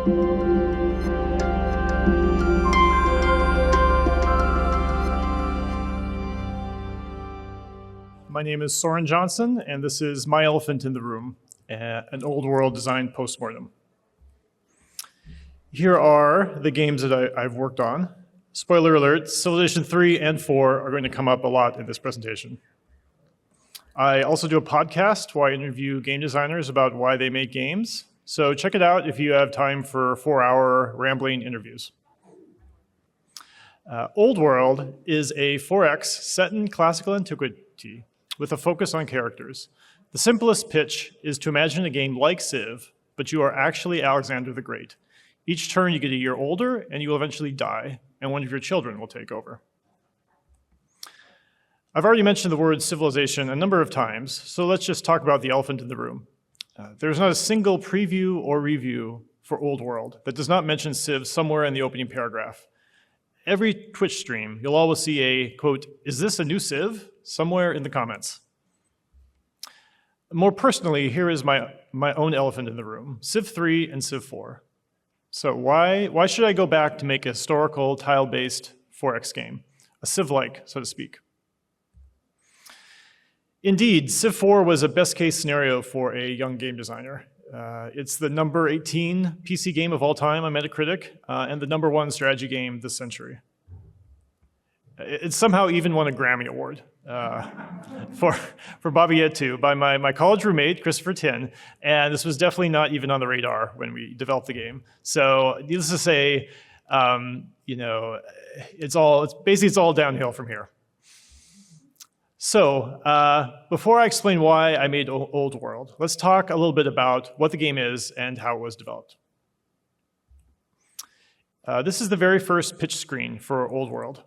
My name is Soren Johnson, and this is My Elephant in the Room, an old world design postmortem. Here are the games that I've worked on. Spoiler alert, Civilization 3 and 4 are going to come up a lot in this presentation. I also do a podcast where I interview game designers about why they make games. So check it out if you have time for 4-hour rambling interviews. Old World is a 4X set in classical antiquity with a focus on characters. The simplest pitch is to imagine a game like Civ, but you are actually Alexander the Great. Each turn you get a year older and you will eventually die, and one of your children will take over. I've already mentioned the word civilization a number of times, so let's just talk about the elephant in the room. There's not a single preview or review for Old World that does not mention Civ somewhere in the opening paragraph. Every Twitch stream, you'll always see a, quote, "Is this a new Civ?" somewhere in the comments. More personally, here is my own elephant in the room, Civ 3 and Civ 4. So why should I go back to make a historical tile-based 4X game, a Civ-like, so to speak? Indeed, Civ 4 was a best-case scenario for a young game designer. It's the number 18 PC game of all time on Metacritic, and the number 1 strategy game this century. It somehow even won a Grammy Award for Baba Yet 2 by my college roommate, Christopher Tin, and this was definitely not even on the radar when we developed the game. So needless to say, it's all downhill from here. So before I explain why I made Old World, let's talk a little bit about what the game is and how it was developed. This is the very first pitch screen for Old World.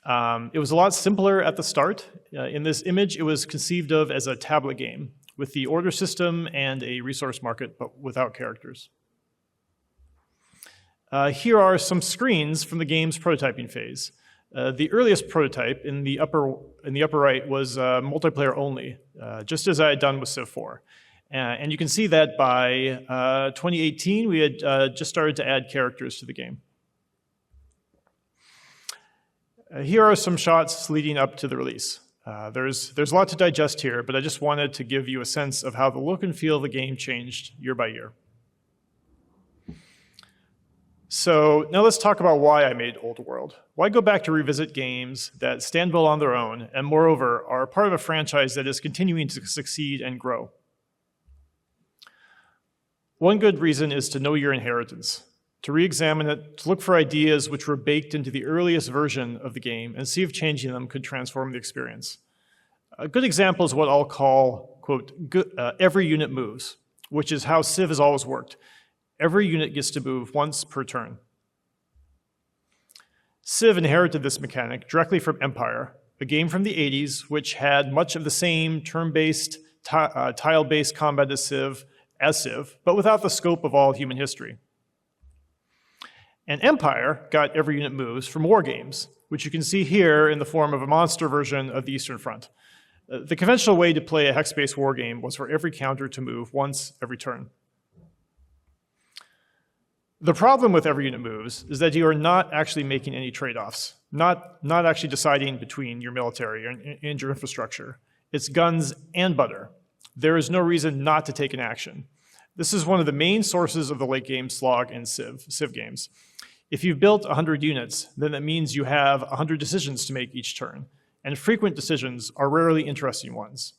It was a lot simpler at the start. In this image, it was conceived of as a tablet game with the order system and a resource market, but without characters. Here are some screens from the game's prototyping phase. The earliest prototype in the upper right was multiplayer only, just as I had done with Civ 4. And you can see that by 2018, we had just started to add characters to the game. Here are some shots leading up to the release. There's a lot to digest here, but I just wanted to give you a sense of how the look and feel of the game changed year by year. So now let's talk about why I made Old World. Why go back to revisit games that stand well on their own and moreover are part of a franchise that is continuing to succeed and grow? One good reason is to know your inheritance, to re-examine it, to look for ideas which were baked into the earliest version of the game and see if changing them could transform the experience. A good example is what I'll call, quote, every unit moves, which is how Civ has always worked. Every unit gets to move once per turn. Civ inherited this mechanic directly from Empire, a game from the 80s which had much of the same turn-based, tile-based combat as Civ, but without the scope of all human history. And Empire got every unit moves from war games, which you can see here in the form of a monster version of the Eastern Front. The conventional way to play a hex-based war game was for every counter to move once every turn. The problem with every unit moves is that you are not actually making any trade-offs, not actually deciding between your military and your infrastructure. It's guns and butter. There is no reason not to take an action. This is one of the main sources of the late game slog in Civ games. If you've built 100 units, then that means you have 100 decisions to make each turn, and frequent decisions are rarely interesting ones.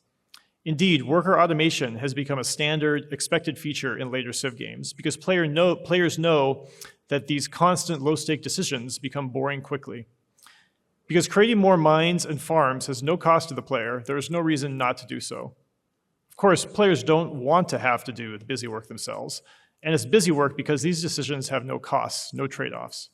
Indeed, worker automation has become a standard, expected feature in later Civ games because players know that these constant low-stake decisions become boring quickly. Because creating more mines and farms has no cost to the player, there is no reason not to do so. Of course, players don't want to have to do the busy work themselves, and it's busy work because these decisions have no costs, no trade-offs.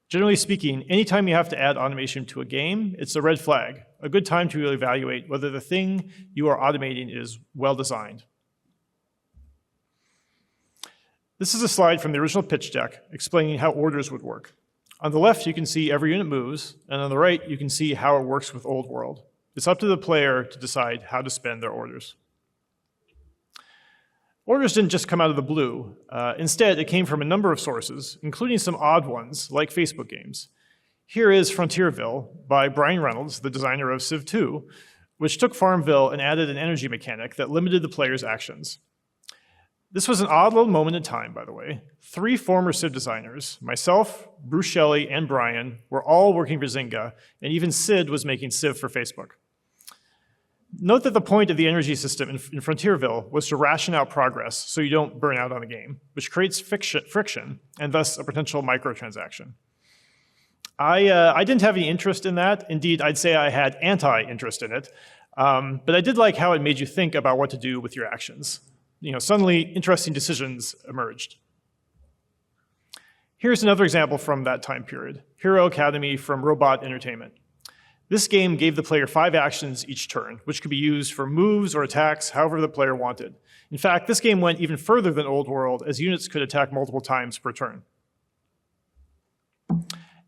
Generally speaking, anytime you have to add automation to a game, it's a red flag, a good time to evaluate whether the thing you are automating is well designed. This is a slide from the original pitch deck explaining how orders would work. On the left, you can see every unit moves, and on the right, you can see how it works with Old World. It's up to the player to decide how to spend their orders. Orders didn't just come out of the blue. Instead, it came from a number of sources, including some odd ones, like Facebook games. Here is Frontierville by Brian Reynolds, the designer of Civ 2, which took Farmville and added an energy mechanic that limited the player's actions. This was an odd little moment in time, by the way. 3 former Civ designers, myself, Bruce Shelley, and Brian, were all working for Zynga, and even Sid was making Civ for Facebook. Note that the point of the energy system in Frontierville was to ration out progress so you don't burn out on the game, which creates friction and thus a potential microtransaction. I didn't have any interest in that. Indeed, I'd say I had anti-interest in it, but I did like how it made you think about what to do with your actions. Suddenly interesting decisions emerged. Here's another example from that time period, Hero Academy from Robot Entertainment. This game gave the player 5 actions each turn, which could be used for moves or attacks however the player wanted. In fact, this game went even further than Old World, as units could attack multiple times per turn.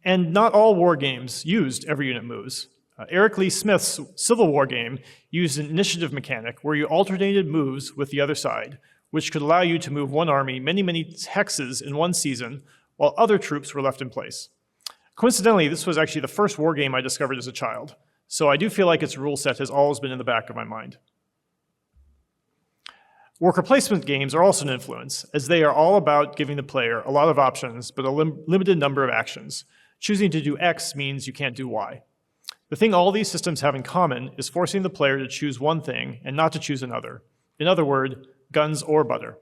And not all war games used every unit moves. Eric Lee Smith's Civil War game used an initiative mechanic where you alternated moves with the other side, which could allow you to move one army many hexes in one season, while other troops were left in place. Coincidentally, this was actually the first war game I discovered as a child, so I do feel like its rule set has always been in the back of my mind. Worker placement games are also an influence, as they are all about giving the player a lot of options, but a limited number of actions. Choosing to do X means you can't do Y. The thing all these systems have in common is forcing the player to choose one thing and not to choose another. In other words, guns or butter.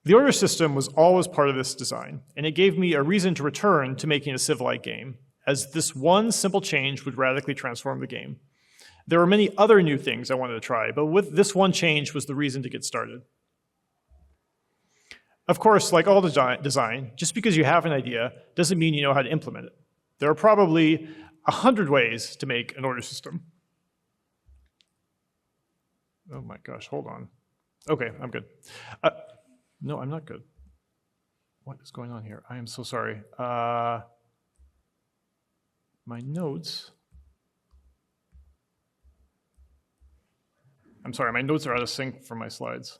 The order system was always part of this design, and it gave me a reason to return to making a Civ-like game, as this one simple change would radically transform the game. There were many other new things I wanted to try, but with this one change was the reason to get started. Of course, like all design, just because you have an idea doesn't mean you know how to implement it. There are probably 100 ways to make an order system. Oh my gosh, hold on. Okay, I'm good. No, I'm not good. What is going on here? I am so sorry. My notes. I'm sorry, my notes are out of sync from my slides.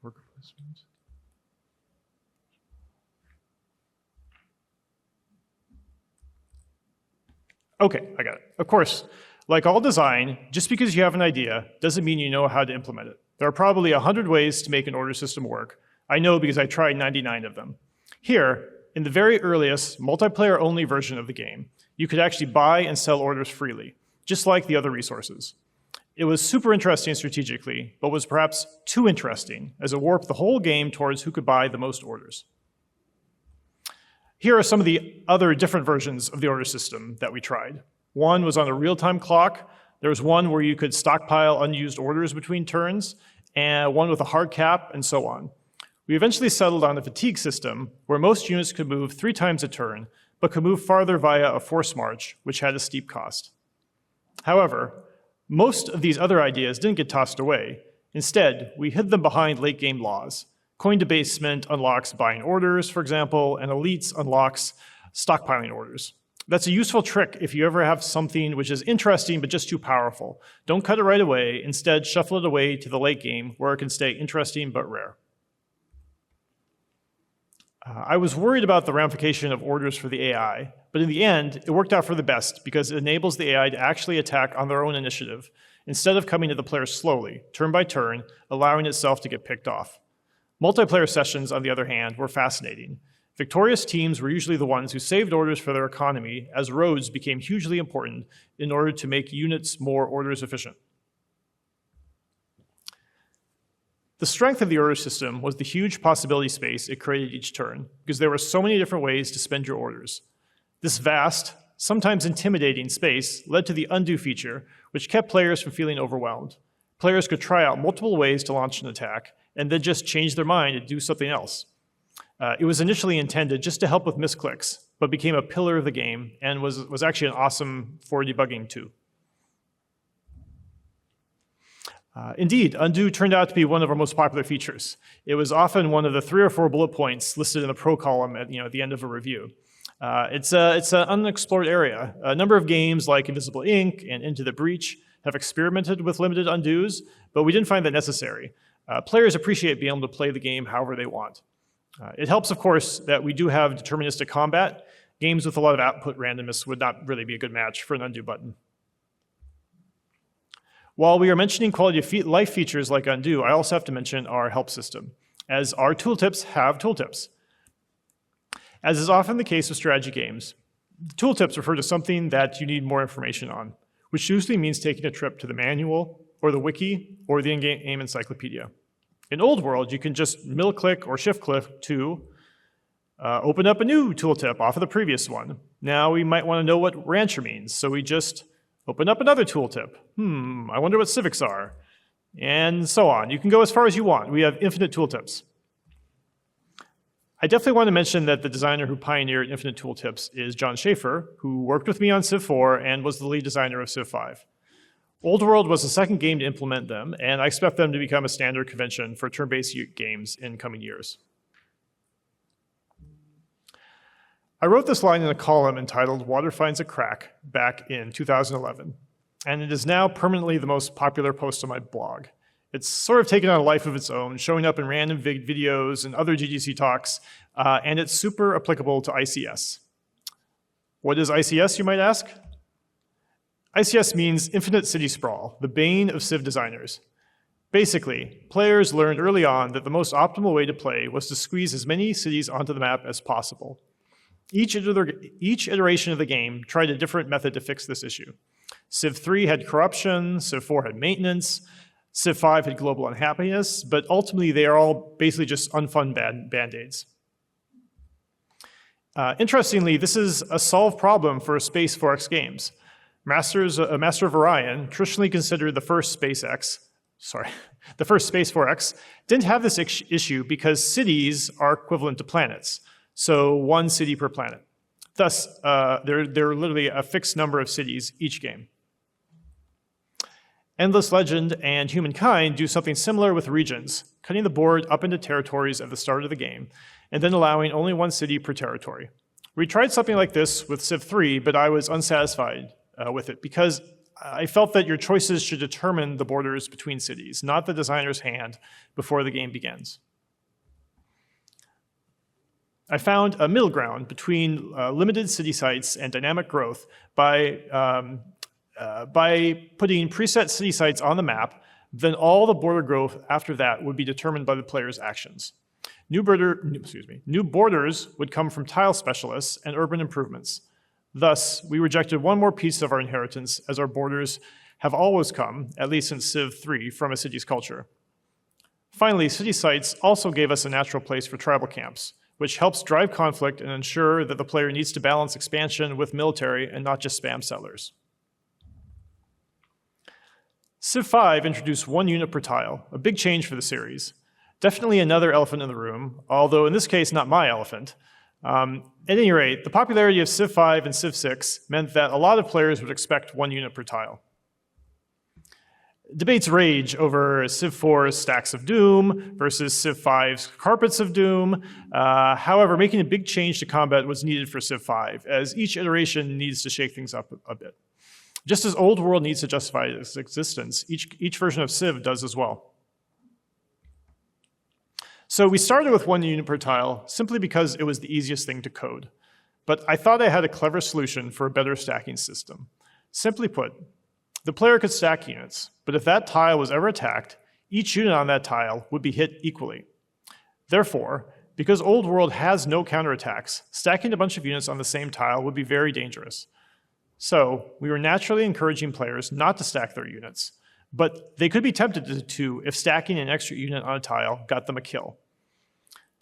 Worker placement. Okay, I got it. Of course, like all design, just because you have an idea doesn't mean you know how to implement it. There are probably 100 ways to make an order system work. I know because I tried 99 of them. Here, in the very earliest multiplayer-only version of the game, you could actually buy and sell orders freely, just like the other resources. It was super interesting strategically, but was perhaps too interesting, as it warped the whole game towards who could buy the most orders. Here are some of the other different versions of the order system that we tried. One was on a real-time clock. There was one where you could stockpile unused orders between turns, and one with a hard cap, and so on. We eventually settled on a fatigue system where most units could move 3 times a turn, but could move farther via a force march, which had a steep cost. However, most of these other ideas didn't get tossed away. Instead, we hid them behind late-game laws. Coin debasement unlocks buying orders, for example, and elites unlocks stockpiling orders. That's a useful trick if you ever have something which is interesting but just too powerful. Don't cut it right away. Instead, shuffle it away to the late game where it can stay interesting but rare. I was worried about the ramification of orders for the AI, but in the end, it worked out for the best because it enables the AI to actually attack on their own initiative, instead of coming to the player slowly, turn by turn, allowing itself to get picked off. Multiplayer sessions, on the other hand, were fascinating. Victorious teams were usually the ones who saved orders for their economy, as roads became hugely important in order to make units more orders efficient. The strength of the order system was the huge possibility space it created each turn, because there were so many different ways to spend your orders. This vast, sometimes intimidating space led to the undo feature, which kept players from feeling overwhelmed. Players could try out multiple ways to launch an attack, and then just change their mind and do something else. It was initially intended just to help with misclicks, but became a pillar of the game and was actually an awesome for debugging too. Indeed, undo turned out to be one of our most popular features. It was often one of the 3 or 4 bullet points listed in the pro column at the end of a review. It's an unexplored area. A number of games like Invisible Ink and Into the Breach have experimented with limited undos, but we didn't find that necessary. Players appreciate being able to play the game however they want. It helps, of course, that we do have deterministic combat. Games with a lot of output randomness would not really be a good match for an undo button. While we are mentioning quality of life features like undo, I also have to mention our help system, as our tooltips have tooltips. As is often the case with strategy games, the tooltips refer to something that you need more information on, which usually means taking a trip to the manual, or the wiki, or the in-game encyclopedia. In Old World, you can just middle-click or shift-click to open up a new tooltip off of the previous one. Now we might want to know what rancher means, so we just open up another tooltip. I wonder what civics are. And so on. You can go as far as you want. We have infinite tooltips. I definitely want to mention that the designer who pioneered infinite tooltips is John Schaefer, who worked with me on Civ 4 and was the lead designer of Civ 5. Old World was the second game to implement them, and I expect them to become a standard convention for turn-based games in coming years. I wrote this line in a column entitled "Water Finds a Crack" back in 2011, and it is now permanently the most popular post on my blog. It's sort of taken on a life of its own, showing up in random videos and other GGC talks, and it's super applicable to ICS. What is ICS, you might ask? ICS means Infinite City Sprawl, the bane of Civ designers. Basically, players learned early on that the most optimal way to play was to squeeze as many cities onto the map as possible. Each iteration of the game tried a different method to fix this issue. Civ 3 had corruption, Civ 4 had maintenance, Civ 5 had global unhappiness, but ultimately they are all basically just unfun band-aids. Interestingly, this is a solved problem for Space 4X games. Master of Orion, traditionally considered the first Space 4X, didn't have this issue because cities are equivalent to planets, so one city per planet. Thus, there are literally a fixed number of cities each game. Endless Legend and Humankind do something similar with regions, cutting the board up into territories at the start of the game, and then allowing only one city per territory. We tried something like this with Civ 3, but I was unsatisfied with it because I felt that your choices should determine the borders between cities, not the designer's hand before the game begins. I found a middle ground between limited city sites and dynamic growth by putting preset city sites on the map. Then all the border growth after that would be determined by the player's actions. New borders would come from tile specialists and urban improvements. Thus, we rejected one more piece of our inheritance, as our borders have always come, at least since Civ 3, from a city's culture. Finally, city sites also gave us a natural place for tribal camps, which helps drive conflict and ensure that the player needs to balance expansion with military and not just spam settlers. Civ 5 introduced 1 unit per tile, a big change for the series. Definitely another elephant in the room, although in this case, not my elephant. At any rate, the popularity of Civ 5 and Civ 6 meant that a lot of players would expect 1 unit per tile. Debates rage over Civ 4's Stacks of Doom versus Civ 5's Carpets of Doom. However, making a big change to combat was needed for Civ 5, as each iteration needs to shake things up a bit. Just as Old World needs to justify its existence, each version of Civ does as well. So we started with 1 unit per tile simply because it was the easiest thing to code. But I thought I had a clever solution for a better stacking system. Simply put, the player could stack units, but if that tile was ever attacked, each unit on that tile would be hit equally. Therefore, because Old World has no counterattacks, stacking a bunch of units on the same tile would be very dangerous. So we were naturally encouraging players not to stack their units, but they could be tempted to if stacking an extra unit on a tile got them a kill.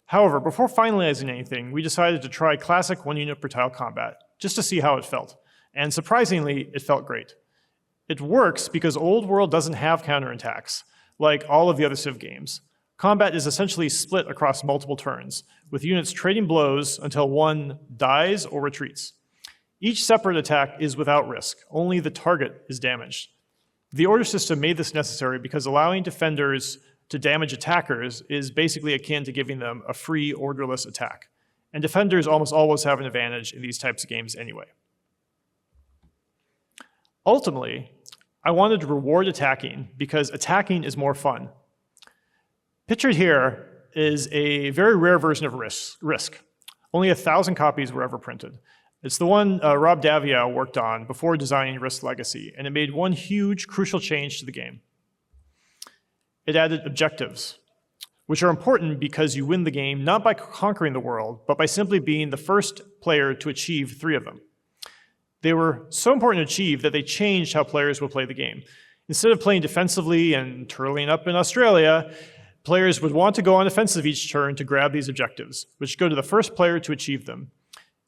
However, before finalizing anything, we decided to try classic 1 unit per tile combat, just to see how it felt. And surprisingly, it felt great. It works because Old World doesn't have counterattacks, like all of the other Civ games. Combat is essentially split across multiple turns, with units trading blows until one dies or retreats. Each separate attack is without risk, only the target is damaged. The order system made this necessary because allowing defenders to damage attackers is basically akin to giving them a free, orderless attack. And defenders almost always have an advantage in these types of games anyway. Ultimately, I wanted to reward attacking because attacking is more fun. Pictured here is a very rare version of Risk. Only 1,000 copies were ever printed. It's the one Rob Daviau worked on before designing Risk Legacy, and it made one huge, crucial change to the game. It added objectives, which are important because you win the game not by conquering the world, but by simply being the first player to achieve 3 of them. They were so important to achieve that they changed how players would play the game. Instead of playing defensively and turtling up in Australia, players would want to go on offensive each turn to grab these objectives, which go to the first player to achieve them.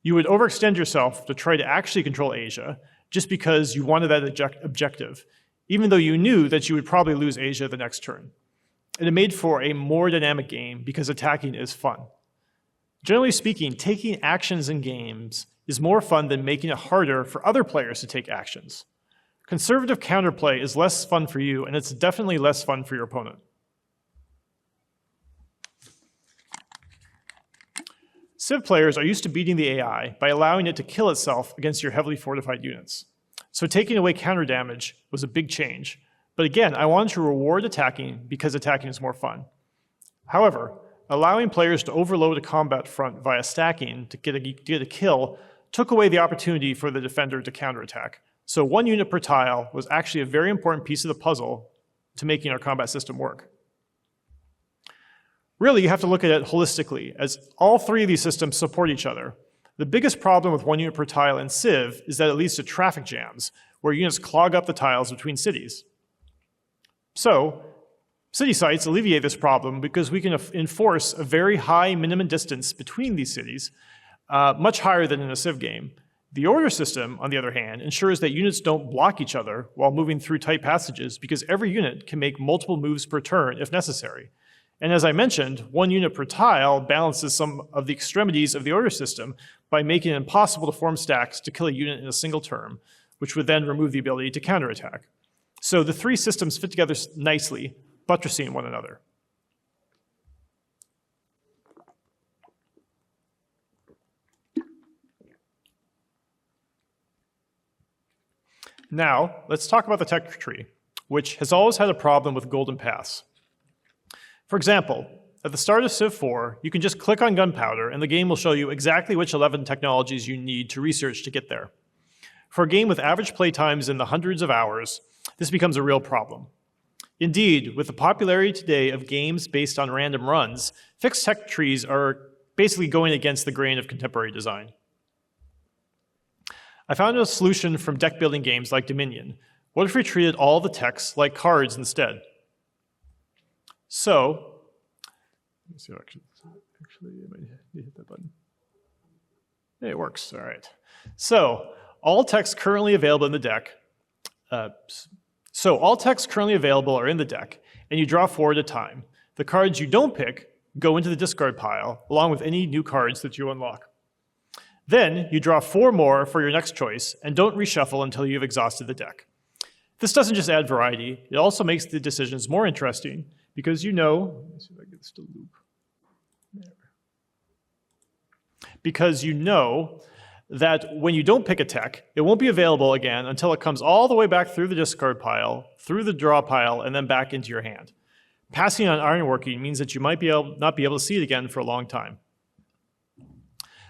You would overextend yourself to try to actually control Asia just because you wanted that objective, even though you knew that you would probably lose Asia the next turn. And it made for a more dynamic game because attacking is fun. Generally speaking, taking actions in games is more fun than making it harder for other players to take actions. Conservative counterplay is less fun for you, and it's definitely less fun for your opponent. Civ players are used to beating the AI by allowing it to kill itself against your heavily fortified units. So taking away counter damage was a big change. But again, I wanted to reward attacking because attacking is more fun. However, allowing players to overload a combat front via stacking to get a kill took away the opportunity for the defender to counterattack. So 1 unit per tile was actually a very important piece of the puzzle to making our combat system work. Really, you have to look at it holistically, as all 3 of these systems support each other. The biggest problem with 1 unit per tile in Civ is that it leads to traffic jams, where units clog up the tiles between cities. So, city sites alleviate this problem because we can enforce a very high minimum distance between these cities, much higher than in a Civ game. The order system, on the other hand, ensures that units don't block each other while moving through tight passages because every unit can make multiple moves per turn if necessary. And as I mentioned, 1 unit per tile balances some of the extremities of the order system by making it impossible to form stacks to kill a unit in a single turn, which would then remove the ability to counterattack. So the 3 systems fit together nicely, buttressing one another. Now, let's talk about the tech tree, which has always had a problem with golden paths. For example, at the start of Civ 4, you can just click on gunpowder and the game will show you exactly which 11 technologies you need to research to get there. For a game with average play times in the hundreds of hours, this becomes a real problem. Indeed, with the popularity today of games based on random runs, fixed tech trees are basically going against the grain of contemporary design. I found a solution from deck building games like Dominion. What if we treated all the techs like cards instead? So, let me see if actually I might need to hit that button. Hey, it works, all right. So, all techs currently available in the deck, are in the deck, and you draw 4 at a time. The cards you don't pick go into the discard pile, along with any new cards that you unlock. Then, you draw 4 more for your next choice, and don't reshuffle until you've exhausted the deck. This doesn't just add variety, it also makes the decisions more interesting, because you know, let me see if I can get this to loop. There. Because you know that when you don't pick a tech, it won't be available again until it comes all the way back through the discard pile, through the draw pile, and then back into your hand. Passing on ironworking means that you might not be able to see it again for a long time.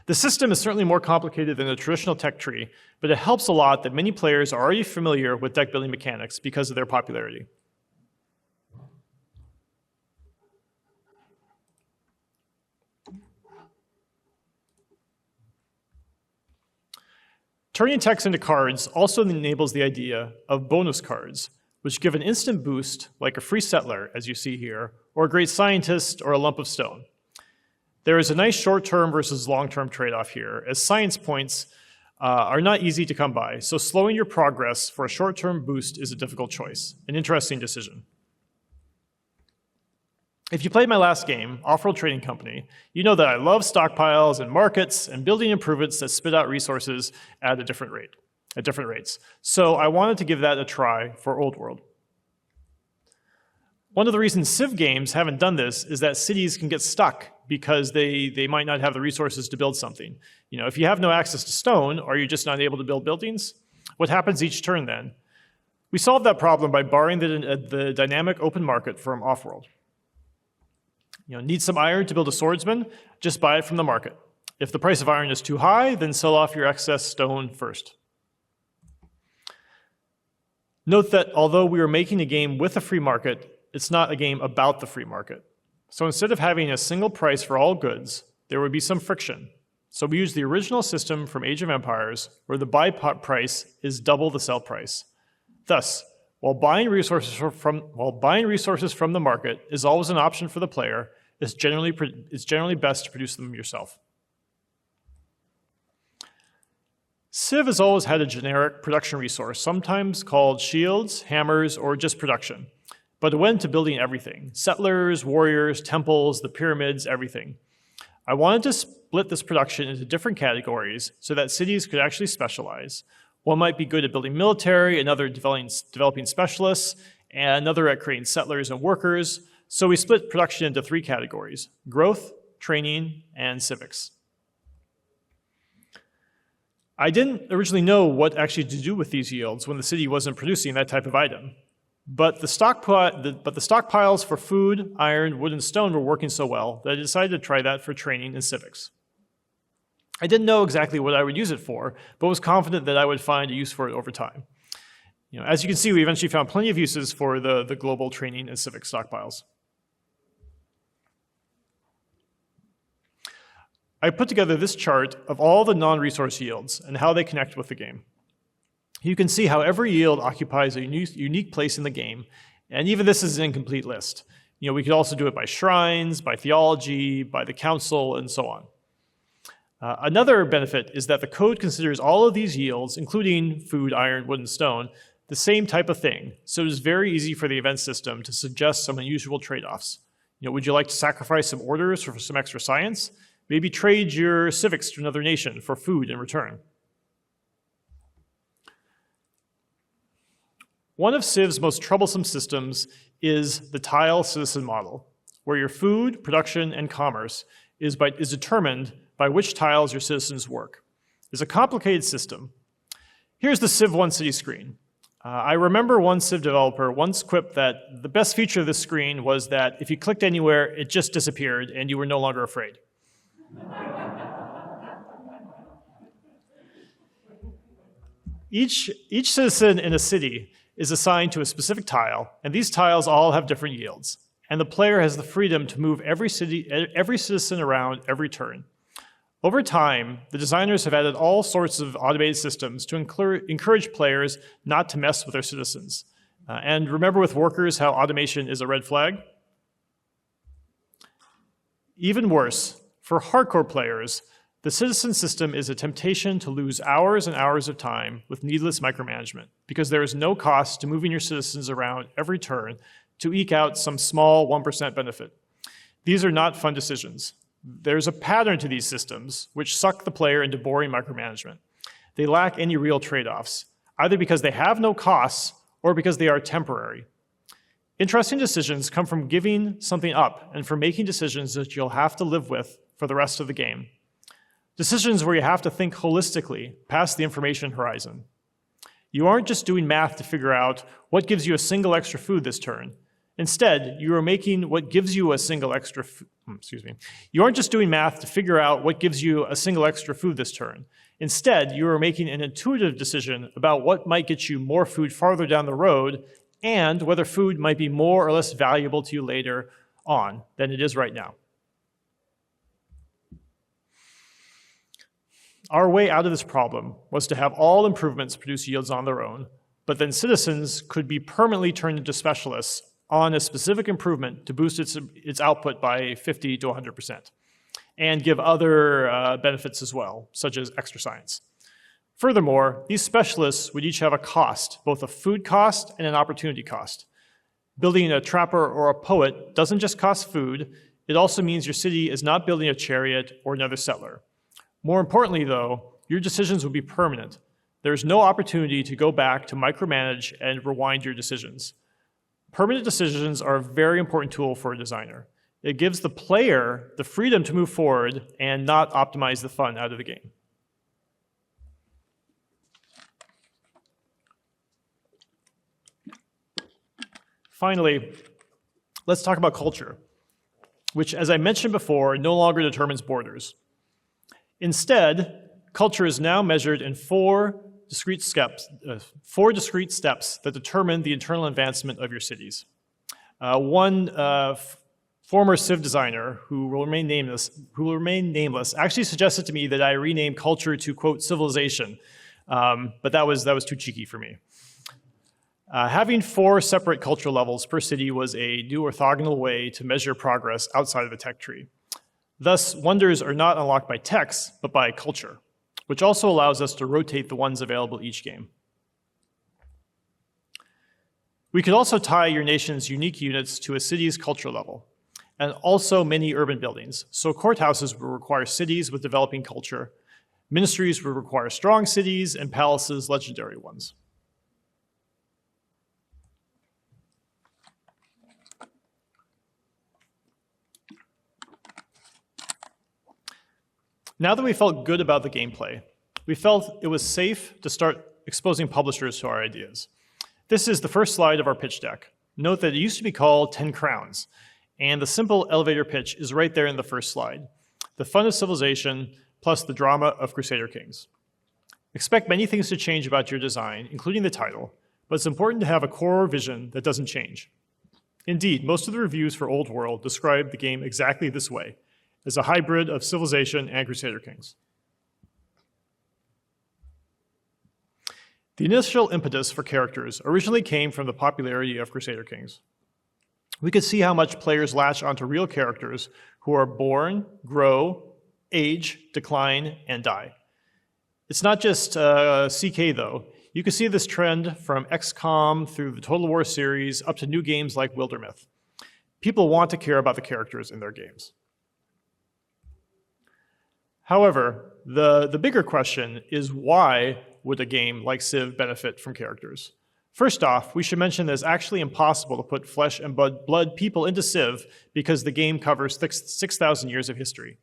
The system is certainly more complicated than a traditional tech tree, but it helps a lot that many players are already familiar with deck building mechanics because of their popularity. Turning techs into cards also enables the idea of bonus cards, which give an instant boost, like a free settler, as you see here, or a great scientist, or a lump of stone. There is a nice short-term versus long-term trade-off here, as science points are not easy to come by, so slowing your progress for a short-term boost is a difficult choice, an interesting decision. If you played my last game, Off-Road Trading Company, you know that I love stockpiles and markets and building improvements that spit out resources at different rates. So I wanted to give that a try for Old World. One of the reasons Civ games haven't done this is that cities can get stuck because they might not have the resources to build something. You know, if you have no access to stone, or you're just not able to build buildings, what happens each turn then? We solved that problem by borrowing the dynamic open market from Offworld. Need some iron to build a swordsman? Just buy it from the market. If the price of iron is too high, then sell off your excess stone first. Note that although we are making a game with a free market, it's not a game about the free market. So instead of having a single price for all goods, there would be some friction. So we use the original system from Age of Empires, where the buy price is double the sell price. Thus, while buying resources from the market is always an option for the player, it's generally best to produce them yourself. Civ has always had a generic production resource, sometimes called shields, hammers, or just production. But it went into building everything: settlers, warriors, temples, the pyramids, everything. I wanted to split this production into different categories so that cities could actually specialize. One might be good at building military, another developing specialists, and another at creating settlers and workers. So we split production into 3 categories: growth, training, and civics. I didn't originally know what actually to do with these yields when the city wasn't producing that type of item. But the stockpiles for food, iron, wood, and stone were working so well that I decided to try that for training and civics. I didn't know exactly what I would use it for, but was confident that I would find a use for it over time. As you can see, we eventually found plenty of uses for the global training and civic stockpiles. I put together this chart of all the non-resource yields and how they connect with the game. You can see how every yield occupies a unique place in the game, and even this is an incomplete list. We could also do it by shrines, by theology, by the council, and so on. Another benefit is that the code considers all of these yields, including food, iron, wood, and stone, the same type of thing, so it is very easy for the event system to suggest some unusual trade-offs. Would you like to sacrifice some orders for some extra science? Maybe trade your civics to another nation for food in return. One of Civ's most troublesome systems is the tile citizen model, where your food, production, and commerce is determined by which tiles your citizens work. It's a complicated system. Here's the Civ 1 city screen. I remember one Civ developer once quipped that the best feature of this screen was that if you clicked anywhere, it just disappeared and you were no longer afraid. Each citizen in a city is assigned to a specific tile, and these tiles all have different yields. And the player has the freedom to move every citizen around every turn. Over time, the designers have added all sorts of automated systems to encourage players not to mess with their citizens. And remember with workers how automation is a red flag? Even worse, for hardcore players, the citizen system is a temptation to lose hours and hours of time with needless micromanagement, because there is no cost to moving your citizens around every turn to eke out some small 1% benefit. These are not fun decisions. There's a pattern to these systems which suck the player into boring micromanagement. They lack any real trade-offs, either because they have no costs or because they are temporary. Interesting decisions come from giving something up and from making decisions that you'll have to live with for the rest of the game. Decisions where you have to think holistically past the information horizon. You aren't just doing math to figure out what gives you a single extra food this turn. Instead, you are making what gives you a single extra You aren't just doing math to figure out what gives you a single extra food this turn. Instead, you are making an intuitive decision about what might get you more food farther down the road and whether food might be more or less valuable to you later on than it is right now. Our way out of this problem was to have all improvements produce yields on their own, but then citizens could be permanently turned into specialists on a specific improvement to boost its output by 50 to 100%, and give other benefits as well, such as extra science. Furthermore, these specialists would each have a cost, both a food cost and an opportunity cost. Building a trapper or a poet doesn't just cost food, it also means your city is not building a chariot or another settler. More importantly, though, your decisions will be permanent. There's no opportunity to go back to micromanage and rewind your decisions. Permanent decisions are a very important tool for a designer. It gives the player the freedom to move forward and not optimize the fun out of the game. Finally, let's talk about culture, which, as I mentioned before, no longer determines borders. Instead, culture is now measured in four discrete steps that determine the internal advancement of your cities. One former Civ designer, who will remain nameless, actually suggested to me that I rename culture to, quote, civilization, but that was too cheeky for me. Having four separate cultural levels per city was a new orthogonal way to measure progress outside of the tech tree. Thus, wonders are not unlocked by techs, but by culture, which also allows us to rotate the ones available each game. We could also tie your nation's unique units to a city's cultural level, and also many urban buildings. So courthouses will require cities with developing culture, ministries will require strong cities, and palaces legendary ones. Now that we felt good about the gameplay, we felt it was safe to start exposing publishers to our ideas. This is the first slide of our pitch deck. Note that it used to be called 10 Crowns, and the simple elevator pitch is right there in the first slide. The fun of civilization plus the drama of Crusader Kings. Expect many things to change about your design, including the title, but it's important to have a core vision that doesn't change. Indeed, most of the reviews for Old World describe the game exactly this way, as a hybrid of Civilization and Crusader Kings. The initial impetus for characters originally came from the popularity of Crusader Kings. We could see how much players latch onto real characters who are born, grow, age, decline, and die. It's not just CK though. You can see this trend from XCOM through the Total War series up to new games like Wildermyth. People want to care about the characters in their games. However, the bigger question is why would a game like Civ benefit from characters? First off, we should mention that it's actually impossible to put flesh and blood people into Civ because the game covers 6,000 years of history.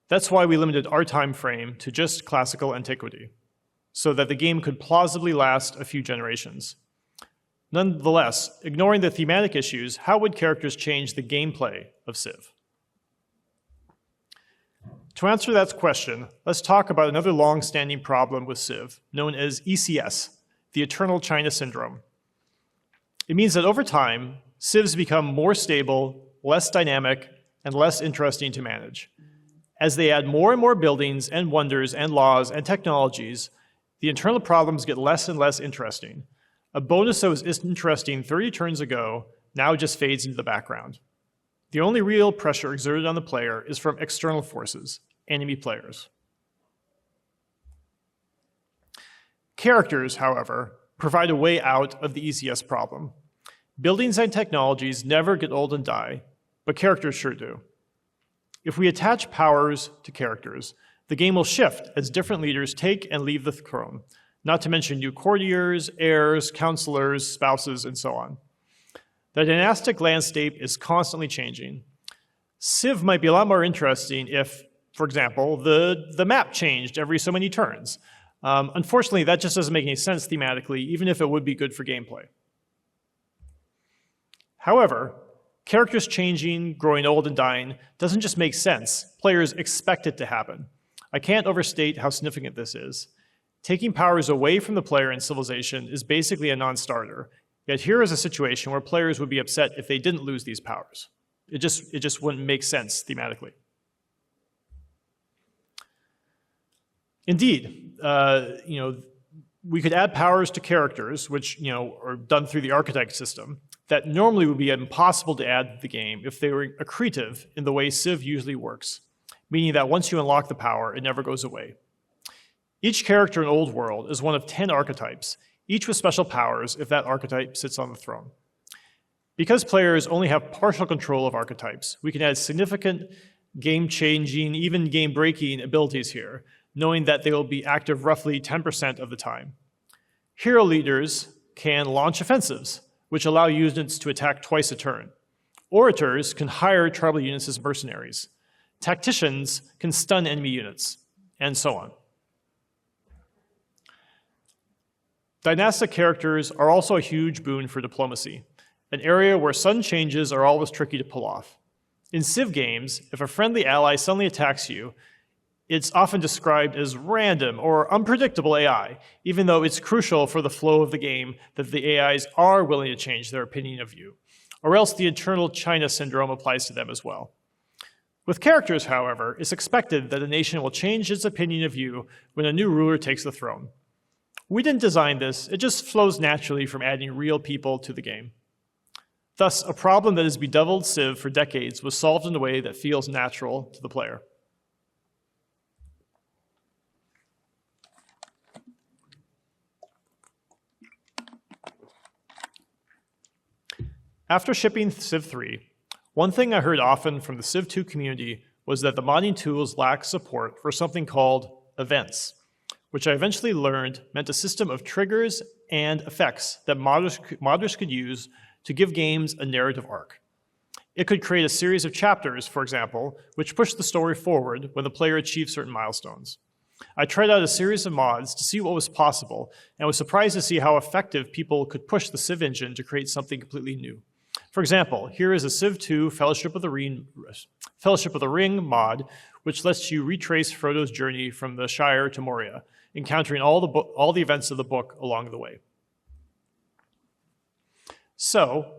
That's why we limited our time frame to just classical antiquity, so that the game could plausibly last a few generations. Nonetheless, ignoring the thematic issues, how would characters change the gameplay of Civ? To answer that question, let's talk about another long-standing problem with Civ, known as ECS, the Eternal China Syndrome. It means that over time, Civs become more stable, less dynamic, and less interesting to manage. As they add more and more buildings and wonders and laws and technologies, the internal problems get less and less interesting. A bonus that was interesting 30 turns ago now just fades into the background. The only real pressure exerted on the player is from external forces, enemy players. Characters, however, provide a way out of the ECS problem. Buildings and technologies never get old and die, but characters sure do. If we attach powers to characters, the game will shift as different leaders take and leave the throne, not to mention new courtiers, heirs, counselors, spouses, and so on. The dynastic landscape is constantly changing. Civ might be a lot more interesting if, for example, the map changed every so many turns. Unfortunately, that just doesn't make any sense thematically, even if it would be good for gameplay. However, characters changing, growing old, and dying doesn't just make sense. Players expect it to happen. I can't overstate how significant this is. Taking powers away from the player in Civilization is basically a non-starter. Yet here is a situation where players would be upset if they didn't lose these powers. It just wouldn't make sense thematically. Indeed, we could add powers to characters, which are done through the archetype system, that normally would be impossible to add to the game if they were accretive in the way Civ usually works, meaning that once you unlock the power, it never goes away. Each character in Old World is one of 10 archetypes, each with special powers if that archetype sits on the throne. Because players only have partial control of archetypes, we can add significant game-changing, even game-breaking abilities here, knowing that they will be active roughly 10% of the time. Hero leaders can launch offensives, which allow units to attack twice a turn. Orators can hire tribal units as mercenaries. Tacticians can stun enemy units, and so on. Dynastic characters are also a huge boon for diplomacy. an area where sudden changes are always tricky to pull off. In Civ games, if a friendly ally suddenly attacks you, it's often described as random or unpredictable AI, even though it's crucial for the flow of the game that the AIs are willing to change their opinion of you, or else the eternal China syndrome applies to them as well. With characters, however, it's expected that a nation will change its opinion of you when a new ruler takes the throne. We didn't design this, it just flows naturally from adding real people to the game. Thus, a problem that has bedeviled Civ for decades was solved in a way that feels natural to the player. After shipping Civ 3, one thing I heard often from the Civ 2 community was that the modding tools lacked support for something called events, which I eventually learned meant a system of triggers and effects that modders could use to give games a narrative arc. It could create a series of chapters, for example, which push the story forward when the player achieves certain milestones. I tried out a series of mods to see what was possible and was surprised to see how effective people could push the Civ engine to create something completely new. For example, here is a Civ 2 Fellowship of the Ring mod, which lets you retrace Frodo's journey from the Shire to Moria, encountering all the events of the book along the way. So,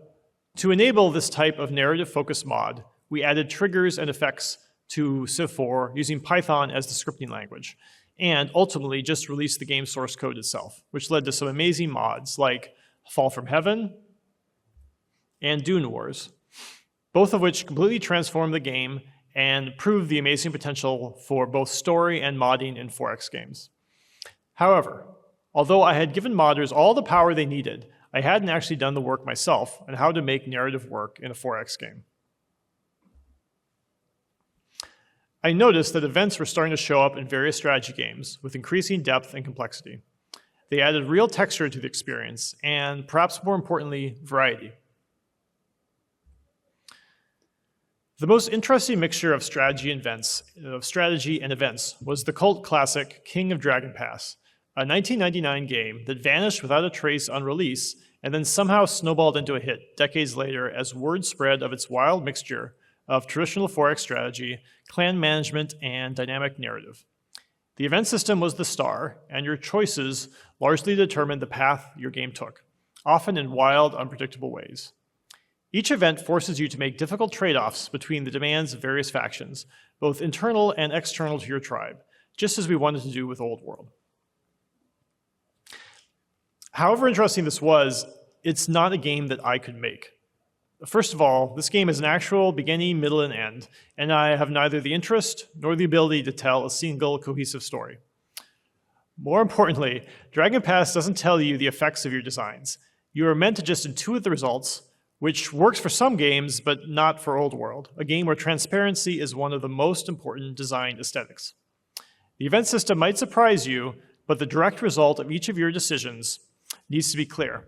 to enable this type of narrative-focused mod, we added triggers and effects to Civ 4 using Python as the scripting language, and ultimately just released the game source code itself, which led to some amazing mods like Fall from Heaven and Dune Wars, both of which completely transformed the game and proved the amazing potential for both story and modding in 4X games. However, although I had given modders all the power they needed, I hadn't actually done the work myself on how to make narrative work in a 4X game. I noticed that events were starting to show up in various strategy games with increasing depth and complexity. They added real texture to the experience and, perhaps more importantly, variety. The most interesting mixture of strategy and events was the cult classic King of Dragon Pass, a 1999 game that vanished without a trace on release and then somehow snowballed into a hit decades later as word spread of its wild mixture of traditional 4X strategy, clan management, and dynamic narrative. The event system was the star, and your choices largely determined the path your game took, often in wild, unpredictable ways. Each event forces you to make difficult trade-offs between the demands of various factions, both internal and external to your tribe, just as we wanted to do with Old World. However interesting this was, it's not a game that I could make. First of all, this game is an actual beginning, middle, and end, and I have neither the interest nor the ability to tell a single cohesive story. More importantly, Dragon Pass doesn't tell you the effects of your designs. You are meant to just intuit the results, which works for some games, but not for Old World, a game where transparency is one of the most important design aesthetics. The event system might surprise you, but the direct result of each of your decisions needs to be clear.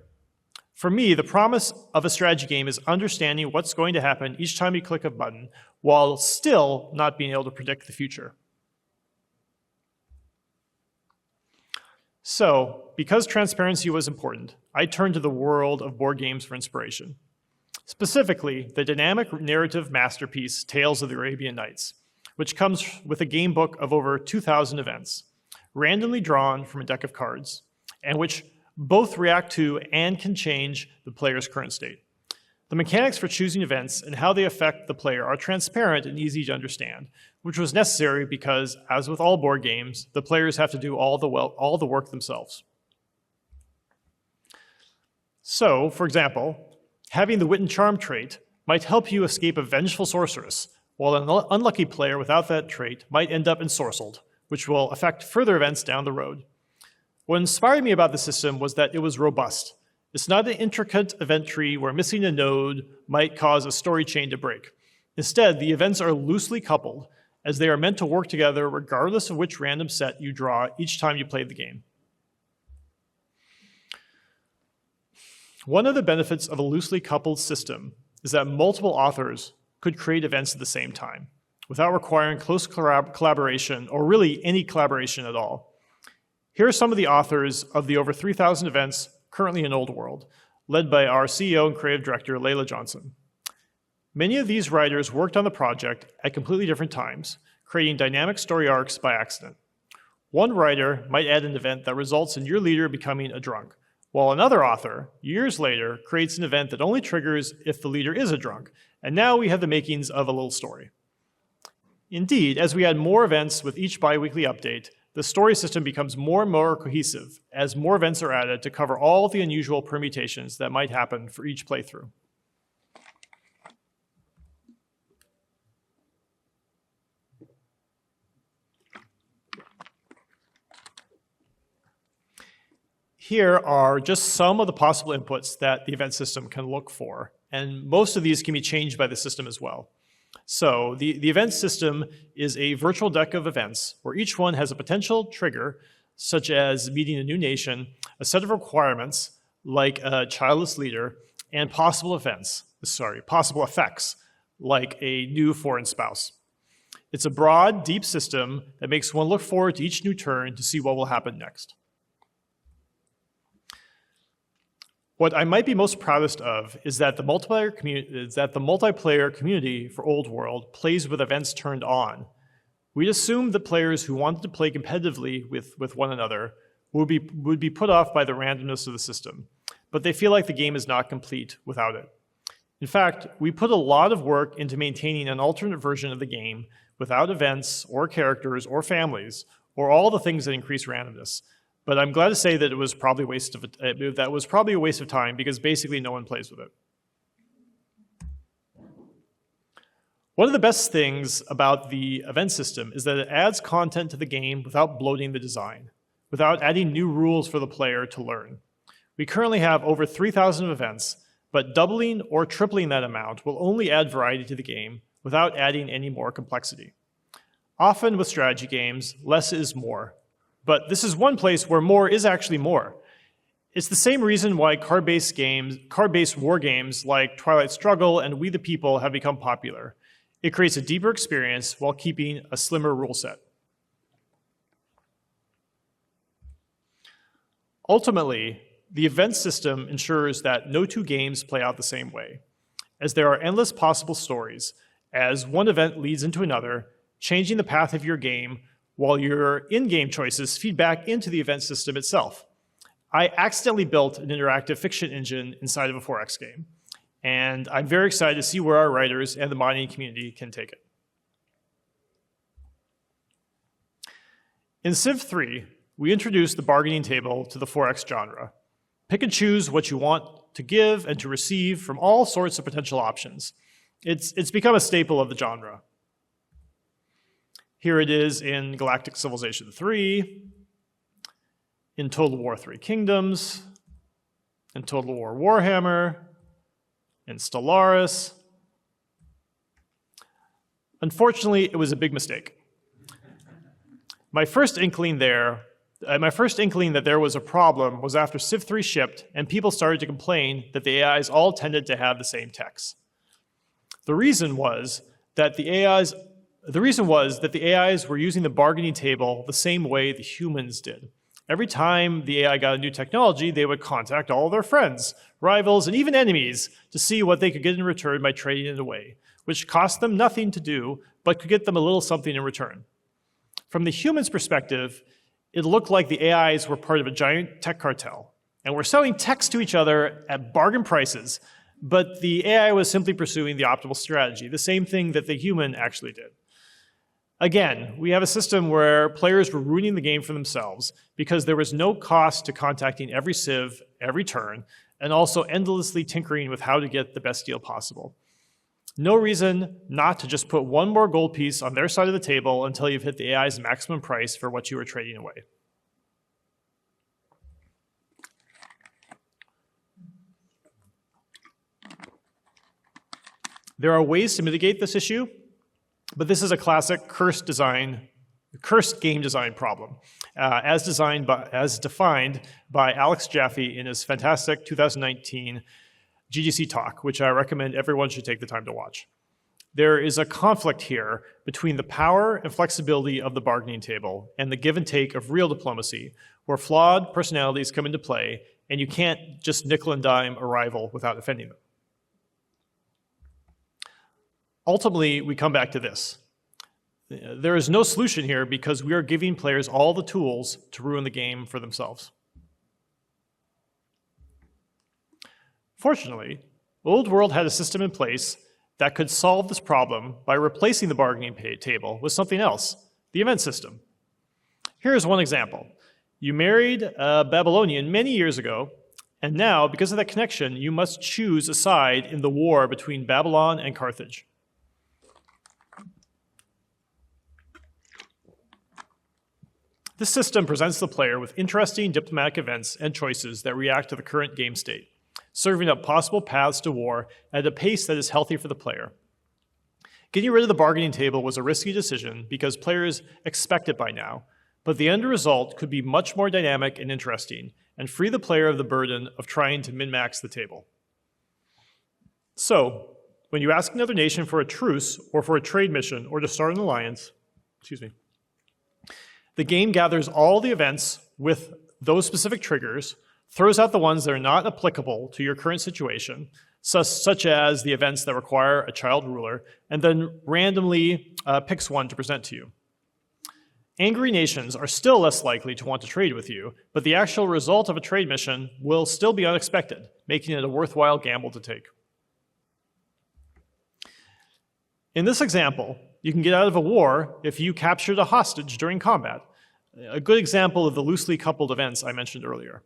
For me, the promise of a strategy game is understanding what's going to happen each time you click a button, while still not being able to predict the future. So, because transparency was important, I turned to the world of board games for inspiration. Specifically, the dynamic narrative masterpiece, Tales of the Arabian Nights, which comes with a game book of over 2,000 events, randomly drawn from a deck of cards, and which both react to and can change the player's current state. The mechanics for choosing events and how they affect the player are transparent and easy to understand, which was necessary because, as with all board games, the players have to do all the work themselves. So, for example, having the Wit and Charm trait might help you escape a vengeful sorceress, while an unlucky player without that trait might end up ensorcelled, which will affect further events down the road. What inspired me about the system was that it was robust. It's not an intricate event tree where missing a node might cause a story chain to break. Instead, the events are loosely coupled, as they are meant to work together regardless of which random set you draw each time you play the game. One of the benefits of a loosely coupled system is that multiple authors could create events at the same time, without requiring close collaboration, or really any collaboration at all. Here are some of the authors of the over 3,000 events currently in Old World, led by our CEO and creative director, Layla Johnson. Many of these writers worked on the project at completely different times, creating dynamic story arcs by accident. One writer might add an event that results in your leader becoming a drunk, while another author, years later, creates an event that only triggers if the leader is a drunk, and now we have the makings of a little story. Indeed, as we add more events with each biweekly update, the story system becomes more and more cohesive as more events are added to cover all the unusual permutations that might happen for each playthrough. Here are just some of the possible inputs that the event system can look for, and most of these can be changed by the system as well. So the event system is a virtual deck of events where each one has a potential trigger, such as meeting a new nation, a set of requirements like a childless leader, and possible effects, like a new foreign spouse. It's a broad, deep system that makes one look forward to each new turn to see what will happen next. What I might be most proudest of is that the multiplayer community for Old World plays with events turned on. We'd assumed that players who wanted to play competitively with one another would be put off by the randomness of the system, but they feel like the game is not complete without it. In fact, we put a lot of work into maintaining an alternate version of the game without events or characters or families or all the things that increase randomness. But I'm glad to say that it was probably a waste of time because basically no one plays with it. One of the best things about the event system is that it adds content to the game without bloating the design, without adding new rules for the player to learn. We currently have over 3,000 events, but doubling or tripling that amount will only add variety to the game without adding any more complexity. Often with strategy games, less is more. But this is one place where more is actually more. It's the same reason why card-based war games like Twilight Struggle and We the People have become popular. It creates a deeper experience while keeping a slimmer rule set. Ultimately, the event system ensures that no two games play out the same way, as there are endless possible stories, as one event leads into another, changing the path of your game while your in-game choices feed back into the event system itself. I accidentally built an interactive fiction engine inside of a 4X game, and I'm very excited to see where our writers and the modding community can take it. In Civ 3, we introduced the bargaining table to the 4X genre. Pick and choose what you want to give and to receive from all sorts of potential options. It's become a staple of the genre. Here it is in Galactic Civilization 3, in Total War 3 Kingdoms, in Total War Warhammer, in Stellaris. Unfortunately, it was a big mistake. My first inkling that there was a problem was after Civ 3 shipped and people started to complain that the AIs all tended to have the same text. The reason was that the AIs were using the bargaining table the same way the humans did. Every time the AI got a new technology, they would contact all of their friends, rivals, and even enemies to see what they could get in return by trading it away, which cost them nothing to do, but could get them a little something in return. From the humans' perspective, it looked like the AIs were part of a giant tech cartel, and were selling text to each other at bargain prices, but the AI was simply pursuing the optimal strategy, the same thing that the human actually did. Again, we have a system where players were ruining the game for themselves because there was no cost to contacting every civ, every turn, and also endlessly tinkering with how to get the best deal possible. No reason not to just put one more gold piece on their side of the table until you've hit the AI's maximum price for what you were trading away. There are ways to mitigate this issue, but this is a classic cursed game design problem, as defined by Alex Jaffe in his fantastic 2019 GGC talk, which I recommend everyone should take the time to watch. There is a conflict here between the power and flexibility of the bargaining table and the give and take of real diplomacy, where flawed personalities come into play and you can't just nickel and dime a rival without offending them. Ultimately, we come back to this. There is no solution here because we are giving players all the tools to ruin the game for themselves. Fortunately, Old World had a system in place that could solve this problem by replacing the bargaining table with something else, the event system. Here is one example. You married a Babylonian many years ago, and now, because of that connection, you must choose a side in the war between Babylon and Carthage. This system presents the player with interesting diplomatic events and choices that react to the current game state, serving up possible paths to war at a pace that is healthy for the player. Getting rid of the bargaining table was a risky decision because players expect it by now, but the end result could be much more dynamic and interesting and free the player of the burden of trying to min-max the table. So, when you ask another nation for a truce or for a trade mission or to start an alliance, the game gathers all the events with those specific triggers, throws out the ones that are not applicable to your current situation, such as the events that require a child ruler, and then randomly picks one to present to you. Angry nations are still less likely to want to trade with you, but the actual result of a trade mission will still be unexpected, making it a worthwhile gamble to take. In this example, you can get out of a war if you captured a hostage during combat, a good example of the loosely coupled events I mentioned earlier.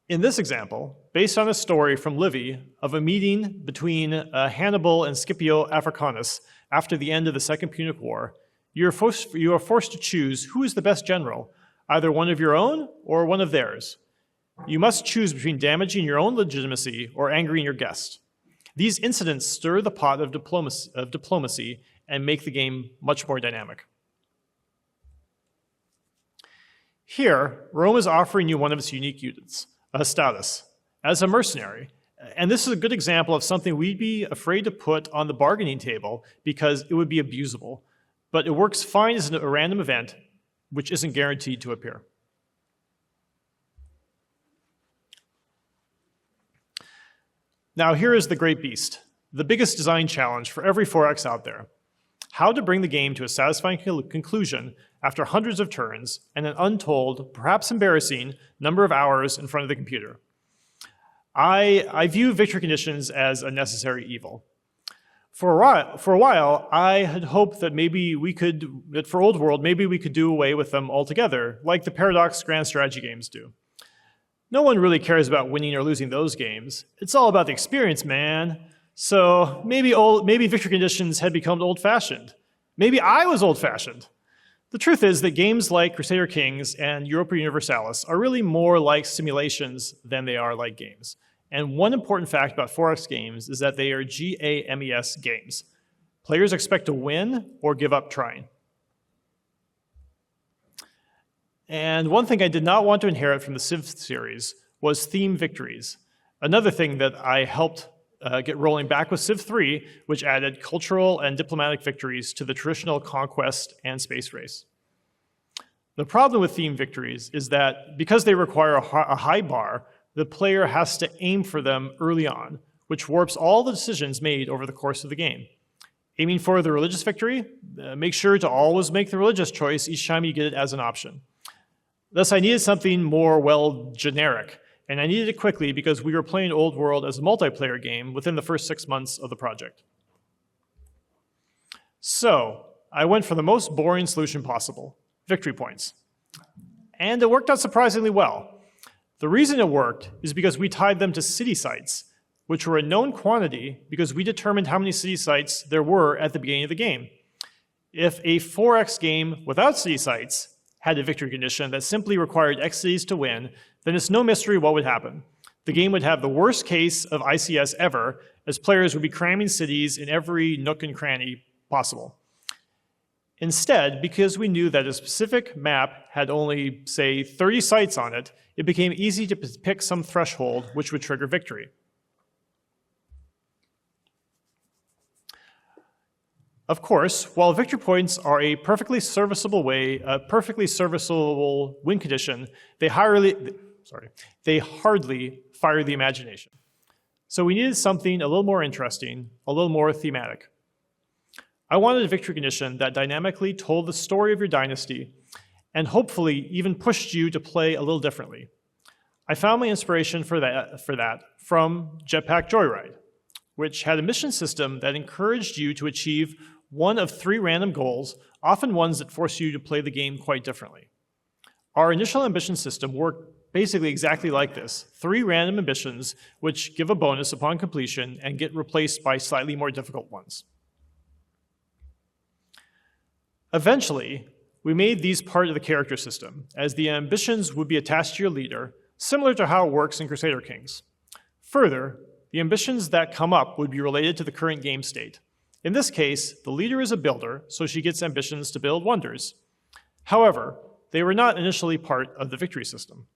In this example, based on a story from Livy of a meeting between Hannibal and Scipio Africanus after the end of the Second Punic War, you are forced to choose who is the best general, either one of your own or one of theirs. You must choose between damaging your own legitimacy or angering your guest. These incidents stir the pot of diplomacy and make the game much more dynamic. Here, Rome is offering you one of its unique units, a status, as a mercenary. And this is a good example of something we'd be afraid to put on the bargaining table because it would be abusable. But it works fine as a random event, which isn't guaranteed to appear. Now here is the great beast, the biggest design challenge for every 4X out there. How to bring the game to a satisfying conclusion after hundreds of turns and an untold, perhaps embarrassing, number of hours in front of the computer. I view victory conditions as a necessary evil. For a while, I had hoped that that for Old World, maybe we could do away with them altogether, like the Paradox Grand Strategy games do. No one really cares about winning or losing those games. It's all about the experience, man. So maybe victory conditions had become old-fashioned. Maybe I was old-fashioned. The truth is that games like Crusader Kings and Europa Universalis are really more like simulations than they are like games. And one important fact about 4X games is that they are GAMES games. Players expect to win or give up trying. And one thing I did not want to inherit from the Civ series was theme victories. Another thing that I helped get rolling back with Civ 3, which added cultural and diplomatic victories to the traditional conquest and space race. The problem with theme victories is that because they require a high bar, the player has to aim for them early on, which warps all the decisions made over the course of the game. Aiming for the religious victory, make sure to always make the religious choice each time you get it as an option. Thus, I needed something more, generic. And I needed it quickly because we were playing Old World as a multiplayer game within the first 6 months of the project. So, I went for the most boring solution possible, victory points. And it worked out surprisingly well. The reason it worked is because we tied them to city sites, which were a known quantity because we determined how many city sites there were at the beginning of the game. If a 4X game without city sites had a victory condition that simply required X cities to win, then it's no mystery what would happen. The game would have the worst case of ICS ever, as players would be cramming cities in every nook and cranny possible. Instead, because we knew that a specific map had only, say, 30 sites on it, it became easy to pick some threshold which would trigger victory. Of course, while victory points are a perfectly serviceable win condition, they hardly fire the imagination. So we needed something a little more interesting, a little more thematic. I wanted a victory condition that dynamically told the story of your dynasty and hopefully even pushed you to play a little differently. I found my inspiration for that from Jetpack Joyride, which had a mission system that encouraged you to achieve one of 3 random goals, often ones that force you to play the game quite differently. Our initial ambition system worked basically exactly like this: 3 random ambitions which give a bonus upon completion and get replaced by slightly more difficult ones. Eventually, we made these part of the character system, as the ambitions would be attached to your leader, similar to how it works in Crusader Kings. Further, the ambitions that come up would be related to the current game state. In this case, the leader is a builder, so she gets ambitions to build wonders. However, they were not initially part of the victory system.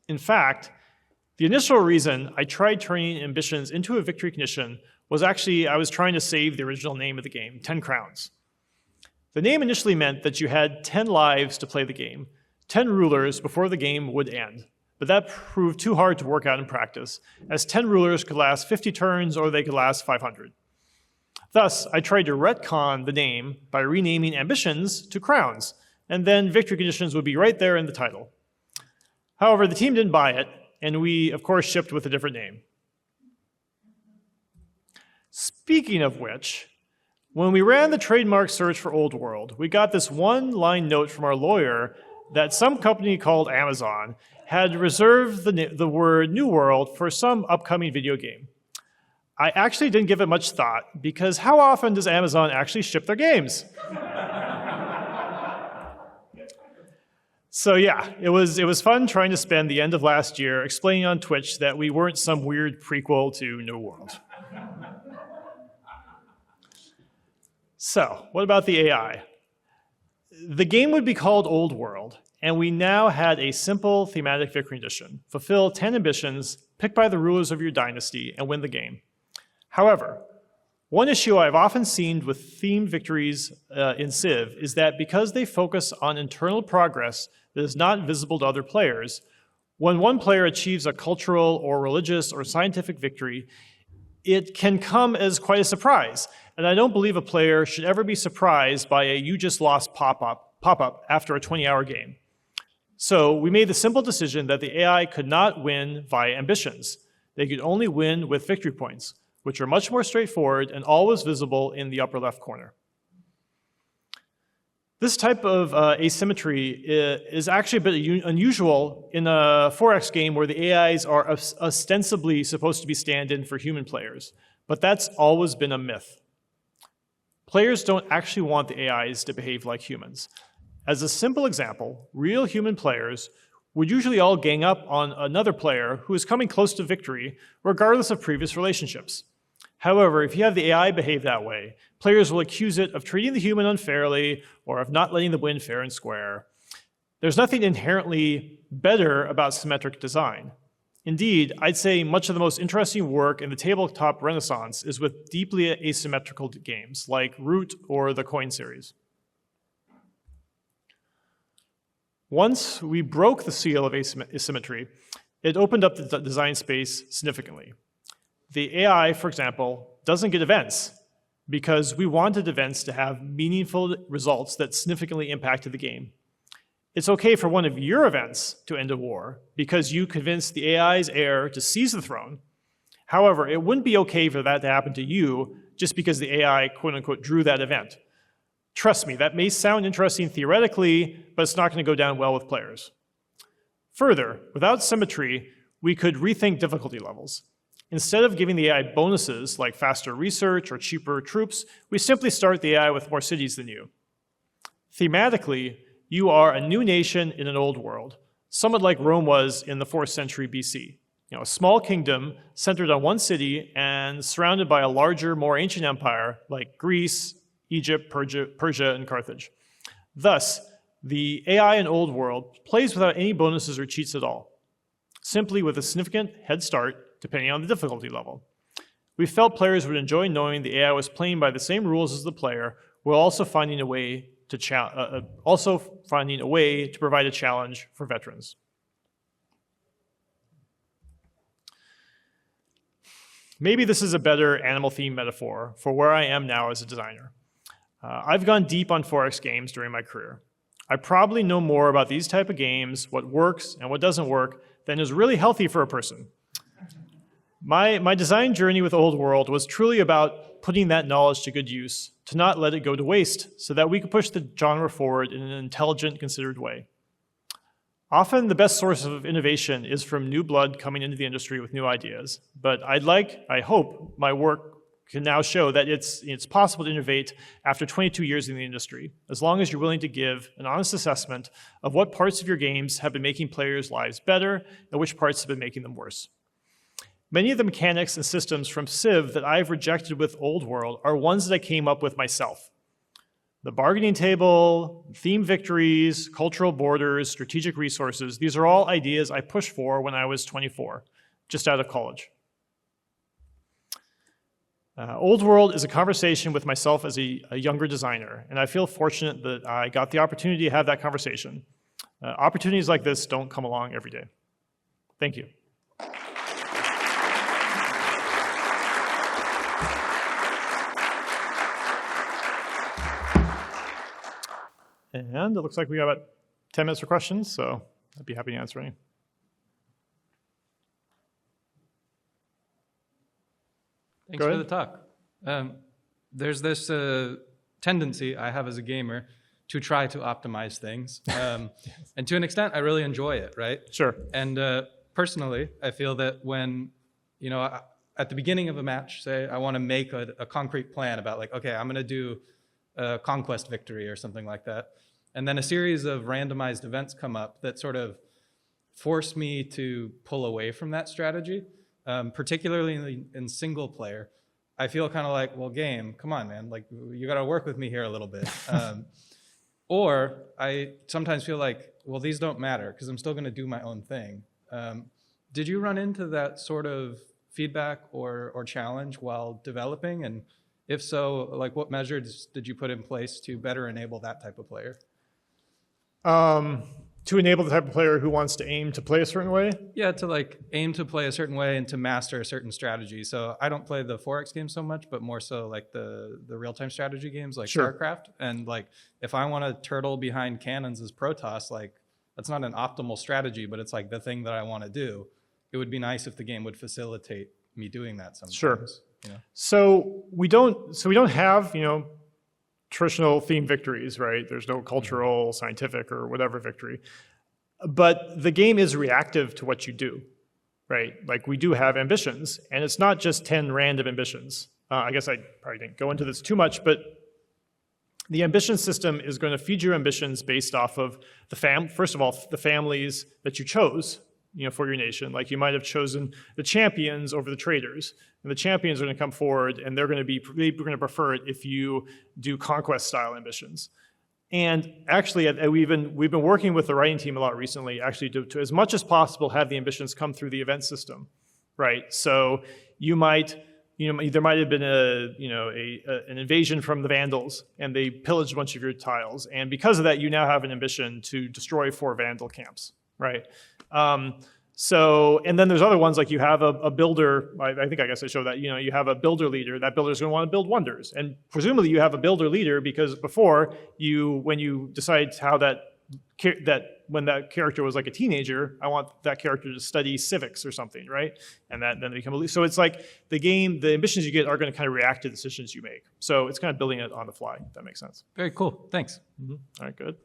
In fact, the initial reason I tried turning ambitions into a victory condition was actually I was trying to save the original name of the game, 10 Crowns. The name initially meant that you had 10 lives to play the game, 10 rulers before the game would end. But that proved too hard to work out in practice, as 10 rulers could last 50 turns or they could last 500. Thus, I tried to retcon the name by renaming ambitions to crowns, and then victory conditions would be right there in the title. However, the team didn't buy it, and we, of course, shipped with a different name. Speaking of which, when we ran the trademark search for Old World, we got this one-line note from our lawyer that some company called Amazon had reserved the word New World for some upcoming video game. I actually didn't give it much thought, because how often does Amazon actually ship their games? So yeah, it was fun trying to spend the end of last year explaining on Twitch that we weren't some weird prequel to New World. So, what about the AI? The game would be called Old World, and we now had a simple thematic victory condition: fulfill 10 ambitions, pick by the rulers of your dynasty, and win the game. However, one issue I've often seen with themed victories in Civ is that because they focus on internal progress that is not visible to other players, when one player achieves a cultural or religious or scientific victory, it can come as quite a surprise. And I don't believe a player should ever be surprised by a "you just lost" pop-up after a 20-hour game. So we made the simple decision that the AI could not win via ambitions. They could only win with victory points, which are much more straightforward and always visible in the upper left corner. This type of asymmetry is actually a bit unusual in a 4X game where the AIs are ostensibly supposed to be stand-in for human players, but that's always been a myth. Players don't actually want the AIs to behave like humans. As a simple example, real human players would usually all gang up on another player who is coming close to victory, regardless of previous relationships. However, if you have the AI behave that way, players will accuse it of treating the human unfairly or of not letting them win fair and square. There's nothing inherently better about symmetric design. Indeed, I'd say much of the most interesting work in the tabletop renaissance is with deeply asymmetrical games like Rote or the Coin series. Once we broke the seal of asymmetry, it opened up the design space significantly. The AI, for example, doesn't get events because we wanted events to have meaningful results that significantly impacted the game. It's okay for one of your events to end a war because you convinced the AI's heir to seize the throne. However, it wouldn't be okay for that to happen to you just because the AI, quote unquote, drew that event. Trust me, that may sound interesting theoretically, but it's not going to go down well with players. Further, without symmetry, we could rethink difficulty levels. Instead of giving the AI bonuses like faster research or cheaper troops, we simply start the AI with more cities than you. Thematically, you are a new nation in an old world, somewhat like Rome was in the 4th century BC. A small kingdom centered on one city and surrounded by a larger, more ancient empire like Greece, Egypt, Persia, and Carthage. Thus, the AI in Old World plays without any bonuses or cheats at all, simply with a significant head start depending on the difficulty level. We felt players would enjoy knowing the AI was playing by the same rules as the player, while also finding a way to provide a challenge for veterans. Maybe this is a better animal-themed metaphor for where I am now as a designer. I've gone deep on 4X games during my career. I probably know more about these type of games, what works and what doesn't work, than is really healthy for a person. My design journey with Old World was truly about putting that knowledge to good use, to not let it go to waste, so that we could push the genre forward in an intelligent, considered way. Often the best source of innovation is from new blood coming into the industry with new ideas, but I hope my work can now show that it's possible to innovate after 22 years in the industry, as long as you're willing to give an honest assessment of what parts of your games have been making players' lives better and which parts have been making them worse. Many of the mechanics and systems from Civ that I've rejected with Old World are ones that I came up with myself. The bargaining table, theme victories, cultural borders, strategic resources, these are all ideas I pushed for when I was 24, just out of college. Old World is a conversation with myself as a younger designer, and I feel fortunate that I got the opportunity to have that conversation. Opportunities like this don't come along every day. Thank you. And it looks like we have about 10 minutes for questions, so I'd be happy to answer any. Thanks for the talk. There's this tendency I have as a gamer to try to optimize things. And to an extent, I really enjoy it, right? Sure. And personally, I feel that when, at the beginning of a match, say I want to make a concrete plan about like, okay, I'm going to do a conquest victory or something like that. And then a series of randomized events come up that sort of force me to pull away from that strategy, particularly in single player. I feel kind of like, well, game, come on, man. Like, you got to work with me here a little bit. Or I sometimes feel like, well, these don't matter because I'm still going to do my own thing. Did you run into that sort of feedback or challenge while developing? And if so, like, what measures did you put in place to better enable that type of player? To enable the type of player who wants to aim to play a certain way? Yeah, to like aim to play a certain way and to master a certain strategy. So I don't play the 4X games so much, but more so like the real-time strategy games like Sure. StarCraft. And like, if I want to turtle behind cannons as Protoss, like that's not an optimal strategy, but it's like the thing that I want to do. It would be nice if the game would facilitate me doing that sometimes. Sure. You know? So we don't have, traditional theme victories, right? There's no cultural, scientific, or whatever victory. But the game is reactive to what you do, right? Like, we do have ambitions, and it's not just 10 random ambitions. I guess I probably didn't go into this too much, but the ambition system is going to feed your ambitions based off of first of all, the families that you chose, for your nation. Like, you might have chosen the champions over the traders, and the champions are going to come forward, and they're going to prefer it if you do conquest-style ambitions. And actually, we've been working with the writing team a lot recently, actually, to as much as possible have the ambitions come through the event system, right? So there might have been an invasion from the Vandals, and they pillaged a bunch of your tiles, and because of that, you now have an ambition to destroy 4 Vandal camps, right? And then there's other ones, like you have a builder. I guess I showed that. You have a builder leader. That builder's going to want to build wonders, and presumably you have a builder leader because before when you decide how when that character was like a teenager, I want that character to study civics or something, right? And then they become a leader. So it's like the ambitions you get are going to kind of react to the decisions you make. So it's kind of building it on the fly. If that makes sense. Very cool. Thanks. Mm-hmm. All right, good.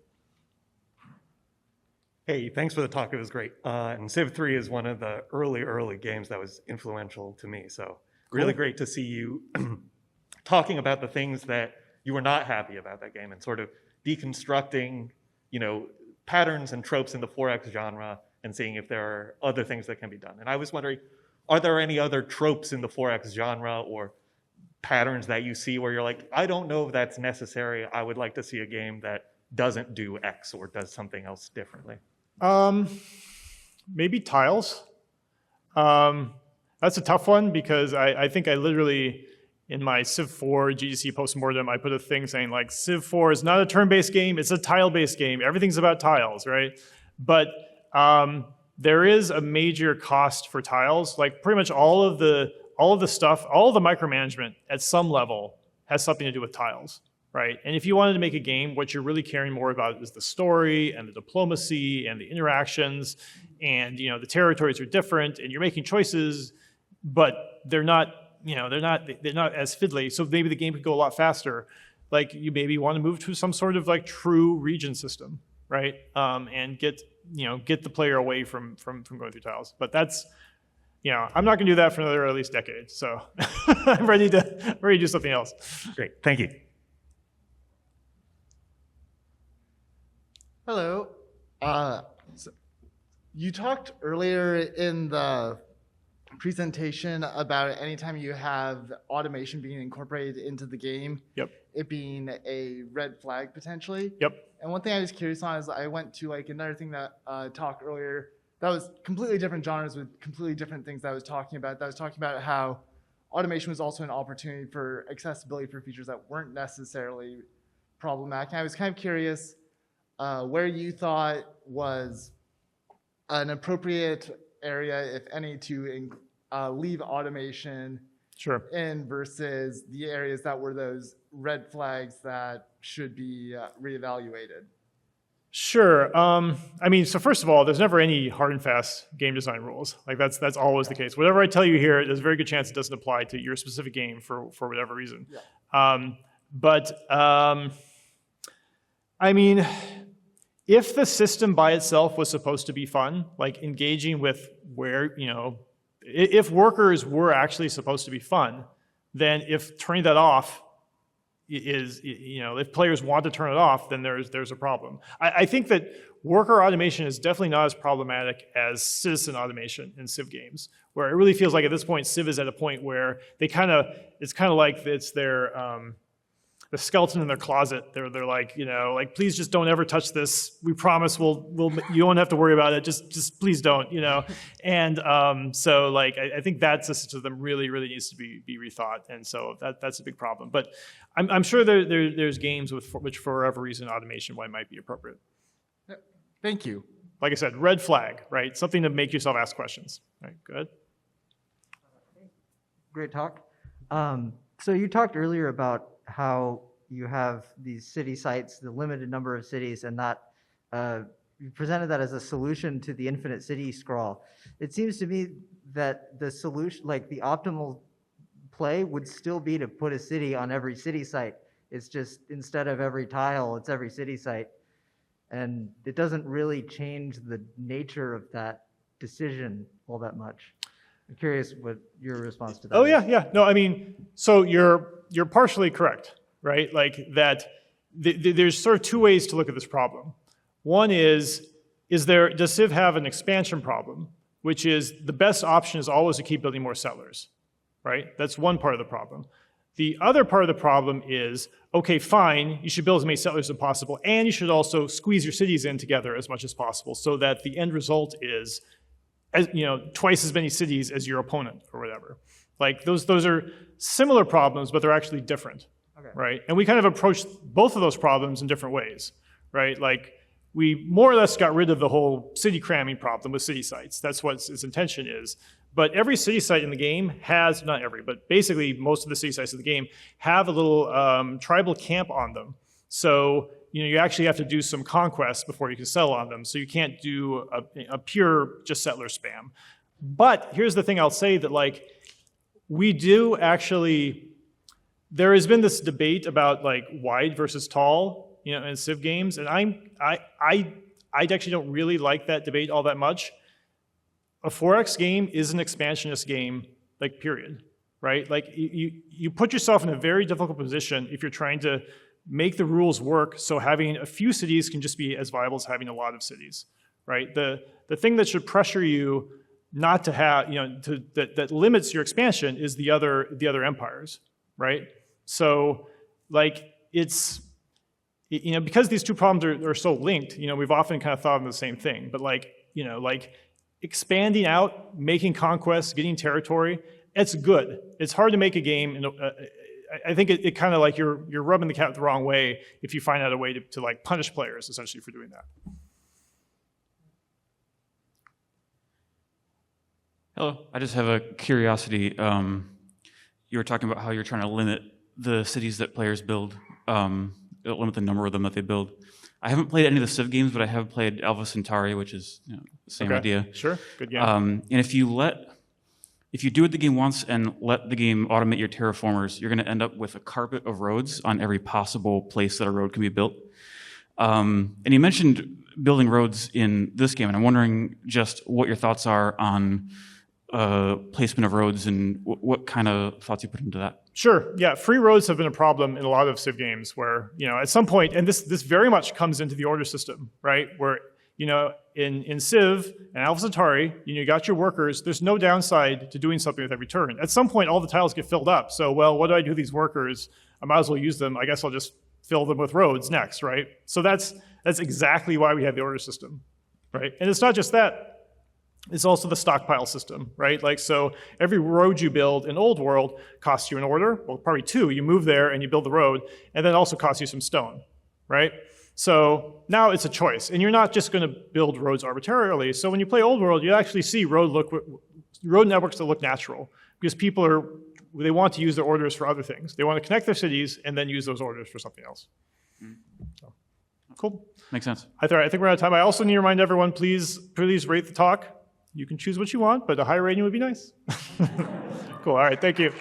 Hey, thanks for the talk. It was great. And Civ 3 is one of the early games that was influential to me. So really great to see you talking about the things that you were not happy about that game and sort of deconstructing, patterns and tropes in the 4X genre and seeing if there are other things that can be done. And I was wondering, are there any other tropes in the 4X genre or patterns that you see where you're like, I don't know if that's necessary. I would like to see a game that doesn't do X or does something else differently. Maybe tiles. That's a tough one because I think I literally, in my Civ 4 GDC Postmortem, I put a thing saying like, Civ 4 is not a turn-based game, it's a tile-based game. Everything's about tiles, right? But there is a major cost for tiles. Like pretty much all of the stuff, all of the micromanagement at some level has something to do with tiles, right? And if you wanted to make a game, what you're really caring more about is the story and the diplomacy and the interactions, and the territories are different, and you're making choices, but they're not as fiddly. So maybe the game could go a lot faster. Like you maybe want to move to some sort of like true region system, right? And get the player away from going through tiles. But that's, I'm not going to do that for another at least decade. So I'm ready to do something else. Great, thank you. Hello. You talked earlier in the presentation about anytime you have automation being incorporated into the game, Yep. it being a red flag potentially. Yep. And one thing I was curious on is I went to like another thing that talked earlier that was completely different genres with completely different things that I was talking about. That was talking about how automation was also an opportunity for accessibility for features that weren't necessarily problematic. And I was kind of curious where you thought was an appropriate area, if any, to leave automation Sure. in versus the areas that were those red flags that should be reevaluated. Sure. So first of all, there's never any hard and fast game design rules. Like that's always the case. Whatever I tell you here, there's a very good chance it doesn't apply to your specific game for whatever reason. Yeah. If the system by itself was supposed to be fun, like engaging with if workers were actually supposed to be fun, then if turning that off if players want to turn it off, then there's a problem. I think that worker automation is definitely not as problematic as citizen automation in Civ games, where it really feels like at this point Civ is at a point where it's kind of like it's their the skeleton in their closet. They're like, please just don't ever touch this. We promise you won't have to worry about it. Just please don't, And so like I think that system really needs to be rethought, and so that's a big problem. But I'm sure there's games which for whatever reason automation might be appropriate. Thank you. Like I said, red flag, right? Something to make yourself ask questions. Right, good. Great talk. So you talked earlier about how you have these city sites, the limited number of cities, and that you presented that as a solution to the infinite city sprawl. It seems to me that the solution, like the optimal play, would still be to put a city on every city site. It's just instead of every tile, it's every city site. And it doesn't really change the nature of that decision all that much. I'm curious what your response to that is. Yeah. No, so you're partially correct, right? Like that there's sort of two ways to look at this problem. One does Civ have an expansion problem, which is the best option is always to keep building more settlers, right? That's one part of the problem. The other part of the problem is, okay, fine, you should build as many settlers as possible, and you should also squeeze your cities in together as much as possible so that the end result is twice as many cities as your opponent or whatever. Like those are similar problems, but they're actually different, right? And we kind of approached both of those problems in different ways, right? Like we more or less got rid of the whole city cramming problem with city sites. That's what its intention is. But every city site in the game has, not every, but basically most of the city sites in the game have a little tribal camp on them. So you actually have to do some conquest before you can settle on them. So you can't do a pure just settler spam. But here's the thing I'll say that like we do actually, there has been this debate about like wide versus tall, in Civ games, and I actually don't really like that debate all that much. A 4X game is an expansionist game, like period, right? Like you put yourself in a very difficult position if you're trying to make the rules work so having a few cities can just be as viable as having a lot of cities, right? The thing that should pressure you not to have, that limits your expansion is the other empires, right? So like it's, because these two problems are so linked, we've often kind of thought of the same thing, but like expanding out, making conquests, getting territory, it's good. It's hard to make a game, and I think it kind of like you're rubbing the cat the wrong way if you find out a way to like punish players essentially for doing that. Hello, I just have a curiosity. You were talking about how you're trying to limit the cities that players build, limit the number of them that they build. I haven't played any of the Civ games, but I have played Alpha Centauri, which is the same idea. Sure, good game. And if you do it the game once and let the game automate your terraformers, you're going to end up with a carpet of roads on every possible place that a road can be built. And you mentioned building roads in this game, and I'm wondering just what your thoughts are on placement of roads and what kind of thoughts you put into that. Sure, yeah, free roads have been a problem in a lot of Civ games where, at some point, and this very much comes into the order system, right? Where, in Civ and Alpha Centauri, you got your workers, there's no downside to doing something with every turn. At some point, all the tiles get filled up. So, well, what do I do with these workers? I might as well use them. I guess I'll just fill them with roads next, right? So that's exactly why we have the order system, right? And it's not just that. It's also the stockpile system, right? Like, so every road you build in Old World costs you an order, well, probably two. You move there and you build the road, and then also costs you some stone, right? So now it's a choice, and you're not just going to build roads arbitrarily. So when you play Old World, you actually see road networks that look natural, because they want to use their orders for other things. They want to connect their cities and then use those orders for something else. So, cool. Makes sense. I think we're out of time. I also need to remind everyone, please rate the talk. You can choose what you want, but a high rating would be nice. Cool, all right, thank you.